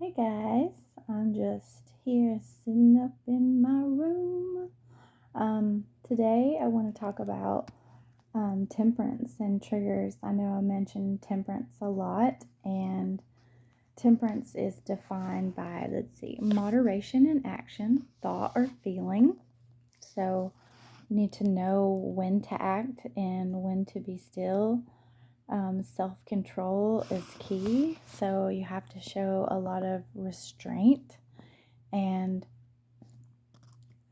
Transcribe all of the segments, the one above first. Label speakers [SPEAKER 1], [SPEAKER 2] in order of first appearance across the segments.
[SPEAKER 1] Hey guys, I'm just here sitting up in my room. Today I want to talk about temperance and triggers. I know I mentioned temperance a lot, and temperance is defined by, moderation in action, thought, or feeling. So you need to know when to act and when to be still. Self control is key, so you have to show a lot of restraint and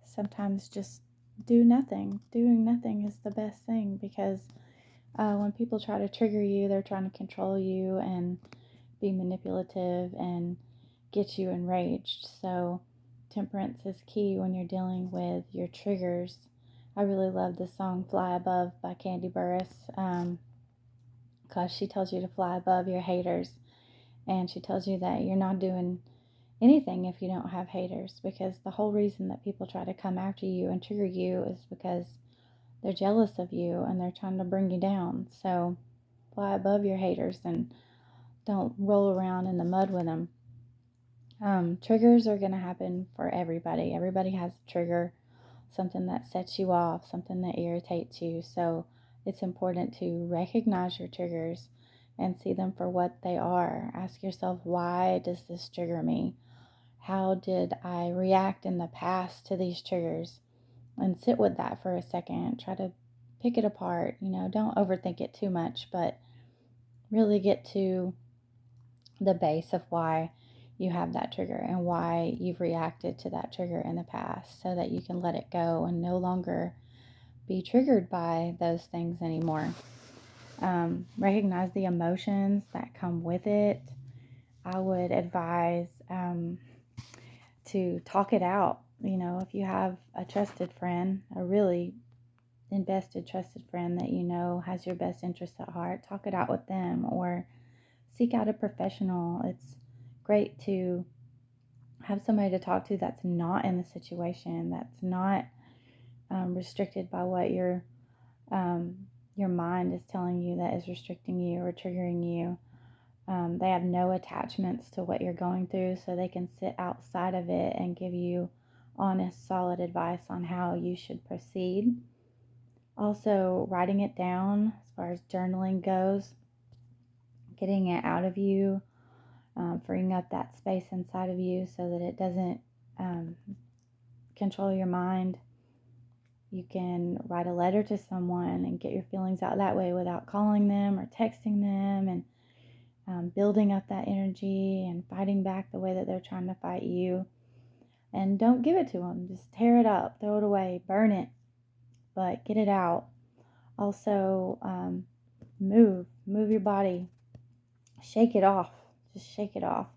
[SPEAKER 1] sometimes just do nothing. Doing nothing is the best thing because when people try to trigger you, they're trying to control you and be manipulative and get you enraged. So, temperance is key when you're dealing with your triggers. I really love the song Fly Above by Candy Burris because she tells you to fly above your haters, and she tells you that you're not doing anything if you don't have haters, because the whole reason that people try to come after you and trigger you is because they're jealous of you and they're trying to bring you down. So fly above your haters and don't roll around in the mud with them. Triggers are going to happen for everybody. Everybody has a trigger, something that sets you off, something that irritates you. So it's important to recognize your triggers and see them for what they are. Ask yourself, why does this trigger me? How did I react in the past to these triggers? And sit with that for a second. Try to pick it apart. Don't overthink it too much, but really get to the base of why you have that trigger and why you've reacted to that trigger in the past so that you can let it go and no longer be triggered by those things anymore. Recognize the emotions that come with it. I would advise to talk it out. If you have a trusted friend, a really invested, trusted friend that you know has your best interest at heart, talk it out with them or seek out a professional. It's great to have somebody to talk to that's not in the situation, that's not restricted by what your mind is telling you that is restricting you or triggering you. They have no attachments to what you're going through, so they can sit outside of it and give you honest, solid advice on how you should proceed. Also, writing it down as far as journaling goes, getting it out of you, freeing up that space inside of you so that it doesn't control your mind. You can write a letter to someone and get your feelings out that way without calling them or texting them, and building up that energy and fighting back the way that they're trying to fight you. And don't give it to them. Just tear it up, throw it away, burn it, but get it out. Also, move your body, shake it off. Just shake it off,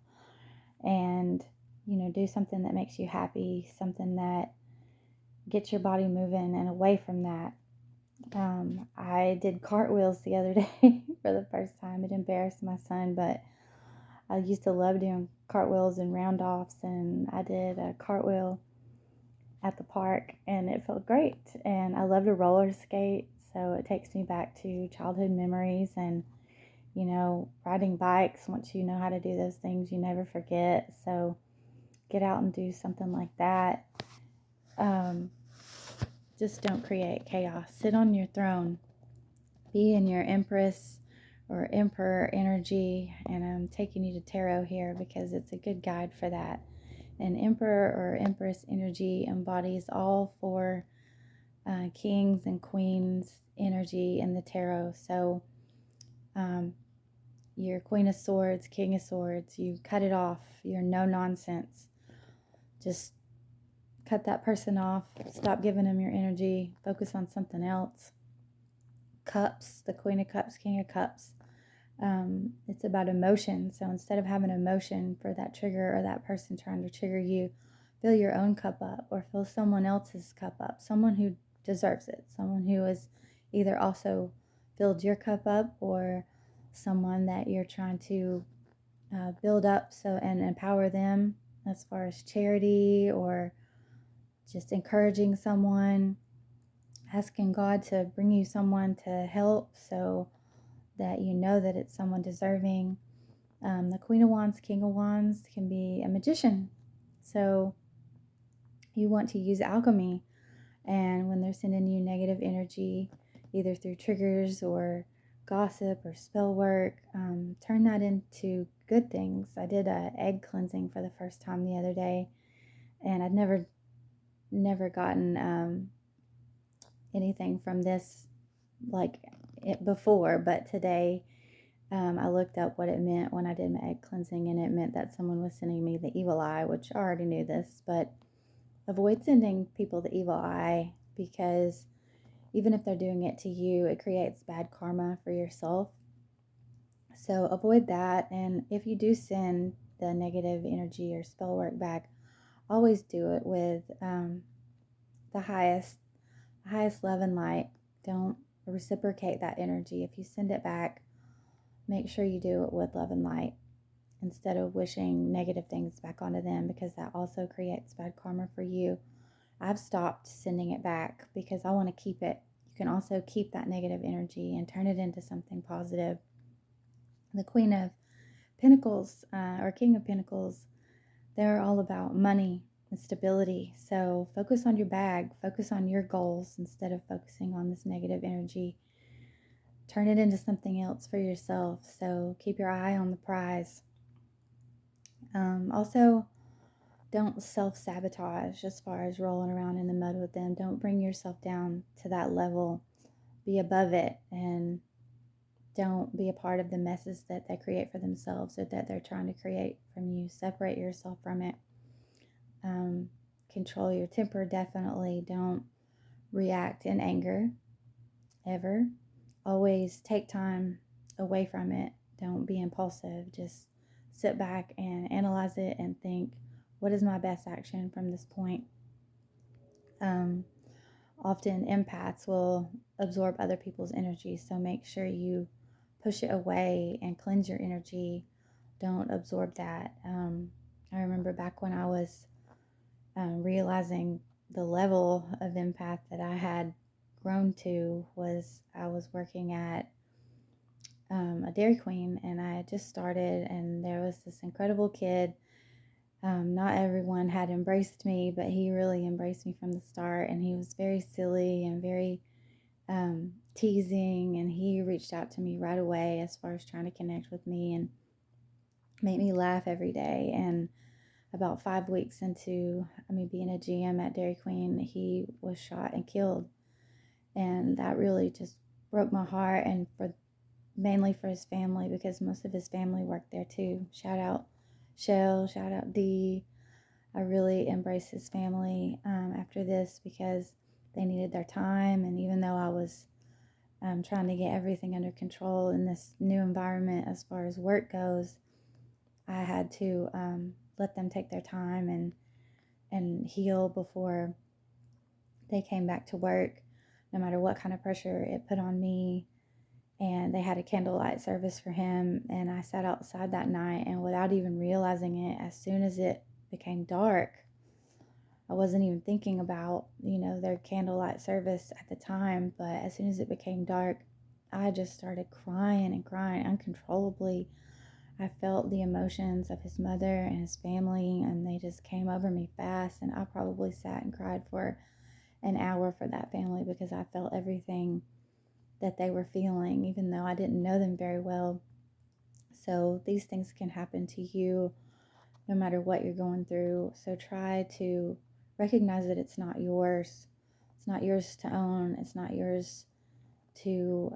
[SPEAKER 1] and do something that makes you happy, something that gets your body moving and away from that. I did cartwheels the other day for the first time. It embarrassed my son, but I used to love doing cartwheels and round offs, and I did a cartwheel at the park, and it felt great. And I love to roller skate, so it takes me back to childhood memories. And riding bikes, once you know how to do those things, you never forget. So get out and do something like that. Just don't create chaos. Sit on your throne. Be in your Empress or Emperor energy. And I'm taking you to tarot here because it's a good guide for that. An Emperor or Empress energy embodies all four kings and queens energy in the tarot. So your Queen of Swords, King of Swords, you cut it off. You're no nonsense. Just cut that person off. Stop giving them your energy. Focus on something else. Cups, the Queen of Cups, King of Cups. It's about emotion. So instead of having emotion for that trigger or that person trying to trigger you, fill your own cup up or fill someone else's cup up. Someone who deserves it. Someone who has either also filled your cup up or someone that you're trying to build up and empower them as far as charity or just encouraging someone, asking God to bring you someone to help so that you know that it's someone deserving. The Queen of Wands, King of Wands can be a magician. So you want to use alchemy. And when they're sending you negative energy, either through triggers or gossip or spell work, turn that into good things. I did a egg cleansing for the first time the other day, and I'd never gotten anything from this like it before, but today I looked up what it meant when I did my egg cleansing, and it meant that someone was sending me the evil eye, which I already knew this, but avoid sending people the evil eye, because even if they're doing it to you, it creates bad karma for yourself. So avoid that. And if you do send the negative energy or spell work back, always do it with the highest love and light. Don't reciprocate that energy. If you send it back, make sure you do it with love and light instead of wishing negative things back onto them, because that also creates bad karma for you. I've stopped sending it back because I want to keep it. You can also keep that negative energy and turn it into something positive. The Queen of Pentacles or King of Pentacles, they're all about money and stability. So focus on your bag, focus on your goals instead of focusing on this negative energy. Turn it into something else for yourself. So keep your eye on the prize. Also, don't self-sabotage as far as rolling around in the mud with them. Don't bring yourself down to that level. Be above it, and don't be a part of the messes that they create for themselves or that they're trying to create from you. Separate yourself from it. Control your temper, definitely. Don't react in anger, ever. Always take time away from it. Don't be impulsive. Just sit back and analyze it and think, what is my best action from this point? Often empaths will absorb other people's energy, so make sure you push it away and cleanse your energy. Don't absorb that. I remember back when I was realizing the level of empath that I had grown to was I was working at a Dairy Queen, and I had just started, and there was this incredible kid. Not everyone had embraced me, but he really embraced me from the start, and he was very silly and very teasing, and he reached out to me right away as far as trying to connect with me and make me laugh every day. And about 5 weeks into me being a GM at Dairy Queen, he was shot and killed, and that really just broke my heart, and mainly for his family, because most of his family worked there too. Shout out Shell, shout out Dee. I really embraced his family after this, because they needed their time, and even though I was trying to get everything under control in this new environment as far as work goes, I had to let them take their time and heal before they came back to work, no matter what kind of pressure it put on me. And they had a candlelight service for him, and I sat outside that night, and without even realizing it, as soon as it became dark, I wasn't even thinking about, their candlelight service at the time, but as soon as it became dark, I just started crying and crying uncontrollably. I felt the emotions of his mother and his family, and they just came over me fast, and I probably sat and cried for an hour for that family, because I felt everything that they were feeling, even though I didn't know them very well. So these things can happen to you no matter what you're going through. So try to recognize that it's not yours. It's not yours to own. It's not yours to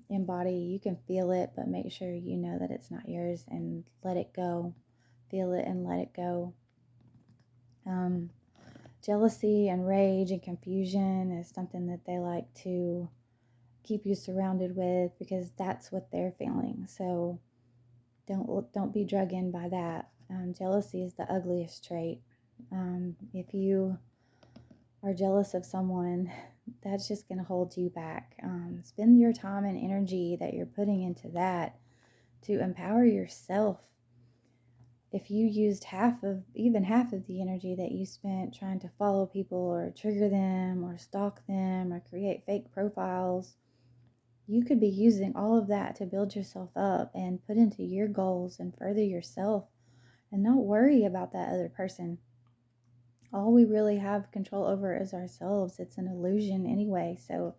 [SPEAKER 1] embody. You can feel it, but make sure you know that it's not yours and let it go. Feel it and let it go. Jealousy and rage and confusion is something that they like to keep you surrounded with, because that's what they're feeling. So don't be drug in by that. Jealousy is the ugliest trait. If you are jealous of someone, that's just going to hold you back. Spend your time and energy that you're putting into that to empower yourself. If you used even half of the energy that you spent trying to follow people or trigger them or stalk them or create fake profiles, You could be using all of that to build yourself up and put into your goals and further yourself and not worry about that other person. All we really have control over is ourselves. It's an illusion anyway. So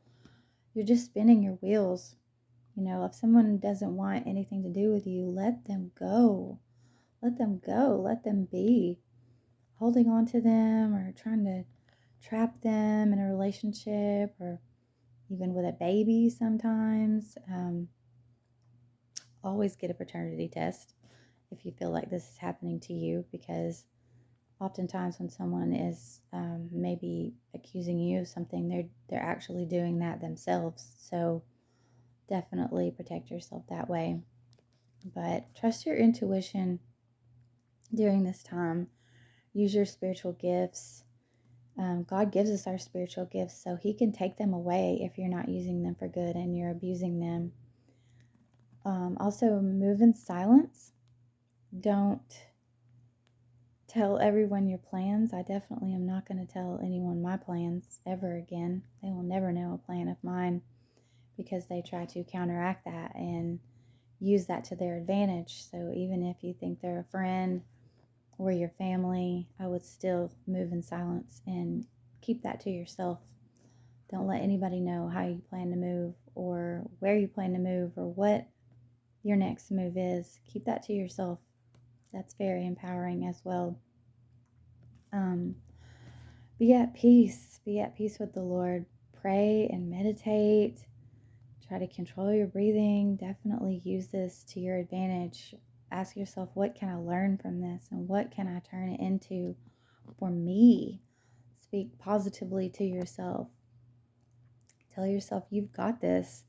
[SPEAKER 1] you're just spinning your wheels. If someone doesn't want anything to do with you, let them go. Let them go. Let them be. Holding on to them or trying to trap them in a relationship or even with a baby sometimes. Always get a paternity test if you feel like this is happening to you, because oftentimes when someone is maybe accusing you of something, they're actually doing that themselves. So definitely protect yourself that way. But trust your intuition during this time. Use your spiritual gifts. God gives us our spiritual gifts, so He can take them away if you're not using them for good and you're abusing them. Also, move in silence. Don't tell everyone your plans. I definitely am not going to tell anyone my plans ever again. They will never know a plan of mine because they try to counteract that and use that to their advantage. So even if you think they're a friend or your family, I would still move in silence and keep that to yourself. Don't let anybody know how you plan to move or where you plan to move or what your next move is. Keep that to yourself. That's very empowering as well. Be at peace. Be at peace with the Lord. Pray and meditate. Try to control your breathing. Definitely use this to your advantage. Ask yourself, what can I learn from this? And what can I turn it into for me? Speak positively to yourself. Tell yourself, you've got this.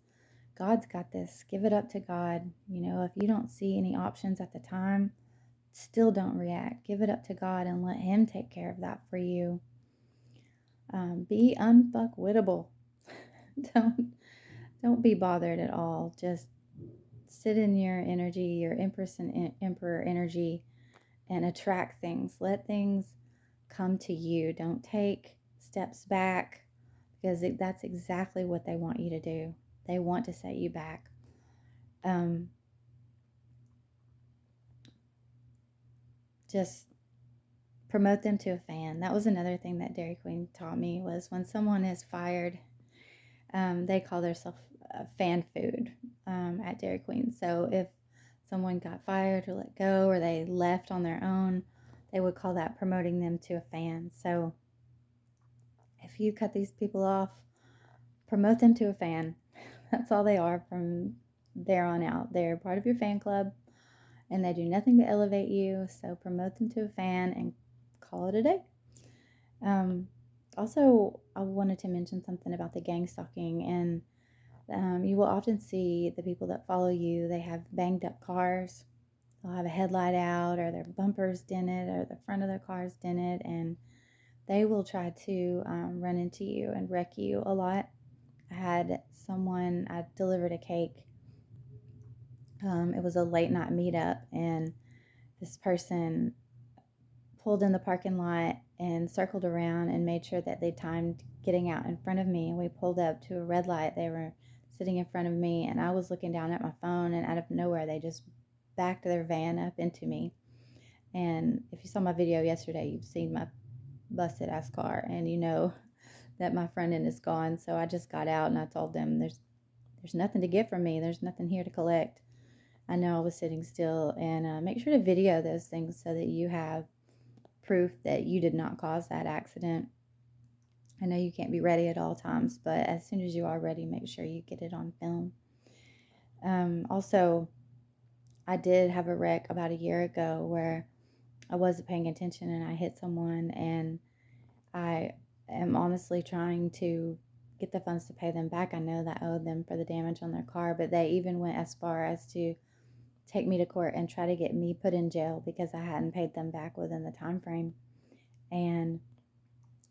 [SPEAKER 1] God's got this. Give it up to God. If you don't see any options at the time, still don't react. Give it up to God and let Him take care of that for you. Be unfuckwittable. don't be bothered at all. Just sit in your energy, your Empress and Emperor energy, and attract things. Let things come to you. Don't take steps back, because that's exactly what they want you to do. They want to set you back. Just promote them to a fan. That was another thing that Dairy Queen taught me, was when someone is fired, they call themselves fan food at Dairy Queen. So if someone got fired or let go or they left on their own, they would call that promoting them to a fan. So if you cut these people off, promote them to a fan. That's all they are from there on out. They're part of your fan club and they do nothing but elevate you. So promote them to a fan and call it a day. Also, I wanted to mention something about the gang stalking, and you will often see the people that follow you, they have banged up cars. They'll have a headlight out or their bumpers dented or the front of their car's dented, and they will try to run into you and wreck you a lot. I delivered a cake. It was a late night meetup, and this person pulled in the parking lot and circled around and made sure that they timed getting out in front of me. And we pulled up to a red light. They were sitting in front of me, and I was looking down at my phone, and out of nowhere, they just backed their van up into me. And if you saw my video yesterday, you've seen my busted ass car, and you know that my front end is gone. So I just got out and I told them, there's nothing to get from me. There's nothing here to collect. I know I was sitting still, and make sure to video those things so that you have proof that you did not cause that accident. I know you can't be ready at all times, but as soon as you are ready, make sure you get it on film. Also, I did have a wreck about a year ago where I wasn't paying attention and I hit someone, and I am honestly trying to get the funds to pay them back. I know that I owed them for the damage on their car, but they even went as far as to take me to court and try to get me put in jail because I hadn't paid them back within the time frame. And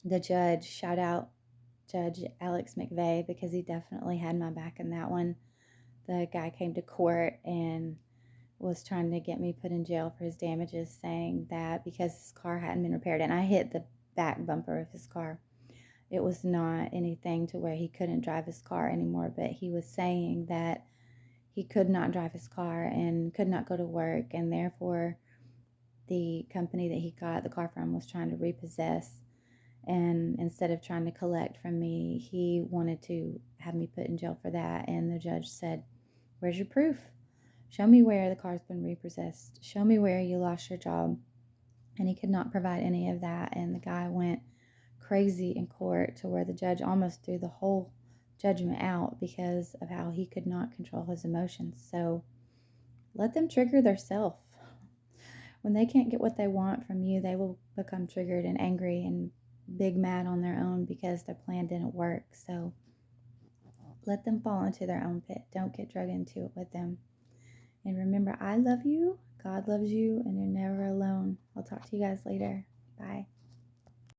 [SPEAKER 1] the judge, shout out Judge Alex McVeigh, because he definitely had my back in that one. The guy came to court and was trying to get me put in jail for his damages, saying that because his car hadn't been repaired, and I hit the back bumper of his car, It was not anything to where he couldn't drive his car anymore, but he was saying that he could not drive his car and could not go to work, and therefore the company that he got the car from was trying to repossess. And instead of trying to collect from me, he wanted to have me put in jail for that. And the judge said, "Where's your proof? Show me where the car's been repossessed. Show me where you lost your job." And he could not provide any of that. And the guy went crazy in court to where the judge almost threw the whole judgment out because of how he could not control his emotions. So let them trigger their self. When they can't get what they want from you, they will become triggered and angry and big mad on their own because their plan didn't work. So let them fall into their own pit. Don't get drug into it with them. And remember, I love you, God loves you, and you're never alone. I'll talk to you guys later. Bye.